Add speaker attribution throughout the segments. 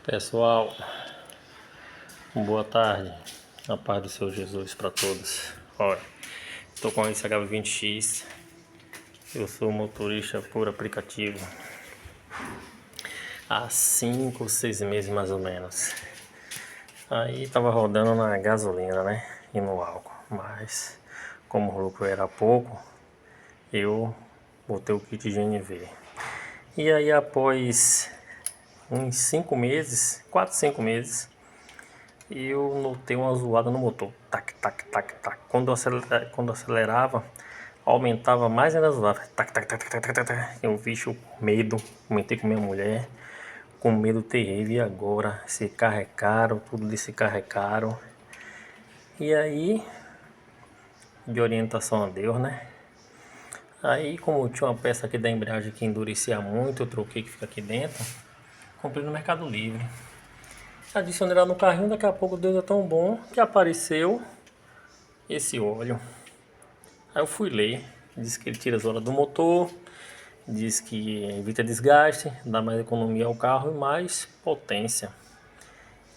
Speaker 1: Pessoal, boa tarde, a paz do Senhor Jesus para todos. Olha, estou com esse HB20X, eu sou motorista por aplicativo há 5 ou 6 meses mais ou menos. Aí tava rodando na gasolina, né, e no álcool, mas como o lucro era pouco, eu botei o kit GNV. E aí após uns 5 meses, 4, 5 meses, eu notei uma zoada no motor. Tac, tac, tac, tac. Quando eu acelerava, aumentava mais ainda a zoada. Tac, tac, tac, tac, tac, tac, tac. Eu vi com medo, comentei com minha mulher, com medo terrível. E agora? Esse carro é caro, tudo desse carro é caro. E aí, de orientação a Deus, né? Aí, como tinha uma peça aqui da embreagem que endurecia muito, eu troquei que fica aqui dentro. Comprei no Mercado Livre. Adicionei lá no carrinho, daqui a pouco Deus é tão bom que apareceu esse óleo. Aí eu fui ler, diz que ele tira as horas do motor, diz que evita desgaste, dá mais economia ao carro e mais potência.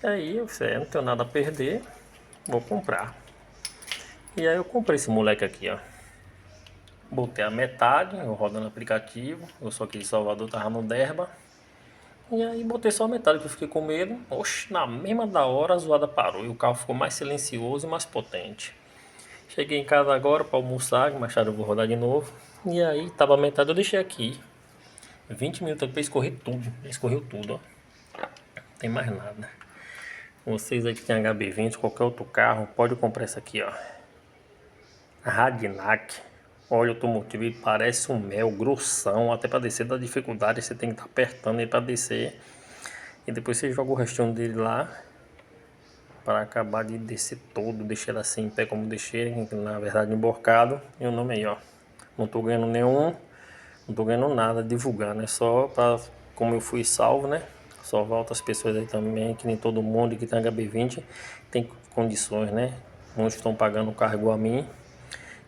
Speaker 1: E aí eu disse, não tenho nada a perder, vou comprar. E aí eu comprei esse moleque aqui, ó. Botei a metade, eu rodando no aplicativo, eu só aqui em Salvador, tava no Derba. E aí botei só a metade que eu fiquei com medo. Oxe, na mesma da hora a zoada parou e o carro ficou mais silencioso e mais potente. Cheguei em casa agora para almoçar, mais tarde eu vou rodar de novo. E aí tava a metade, eu deixei aqui. 20 minutos depois escorrer tudo. Escorreu tudo, ó. Não tem mais nada. Vocês aí que tem HB20, qualquer outro carro, pode comprar esse aqui, ó. Radinac. Óleo automotivo, ele parece um mel, grossão. Até para descer dá dificuldade, você tem que estar apertando ele para descer. E depois você joga o restinho dele lá para acabar de descer todo, deixar ele assim em pé como deixei, na verdade emborcado. E o nome aí, ó. Não tô ganhando nenhum, não tô ganhando nada divulgando, é só para, como eu fui salvo, né? Salvar outras pessoas aí também, que nem todo mundo que tem HB20 tem condições, né? Muitos estão pagando o carro igual a mim.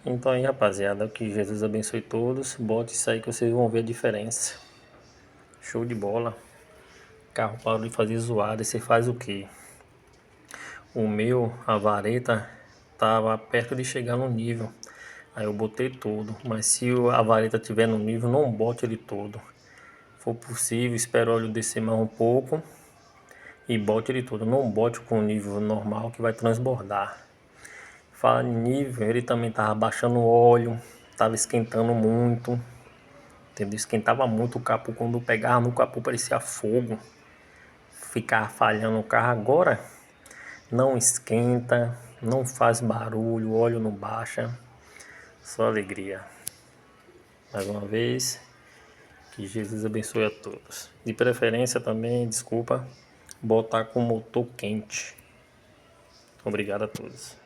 Speaker 1: Então aí, rapaziada, que Jesus abençoe todos. Bote isso aí que vocês vão ver a diferença. Show de bola. O carro parou de fazer zoada e você faz o quê? O meu, a vareta, tava perto de chegar no nível. Aí eu botei todo, mas se a vareta tiver no nível, não bote ele todo. Se for possível, espere o óleo descer mais um pouco e bote ele todo. Não bote com o nível normal que vai transbordar. Fala em nível, ele também tava baixando o óleo, tava esquentando muito. Entendeu? Esquentava muito o capô, quando eu pegava no capô parecia fogo. Ficava falhando o carro. Agora não esquenta, não faz barulho, o óleo não baixa. Só alegria. Mais uma vez, que Jesus abençoe a todos. De preferência também, desculpa, botar com o motor quente. Obrigado a todos.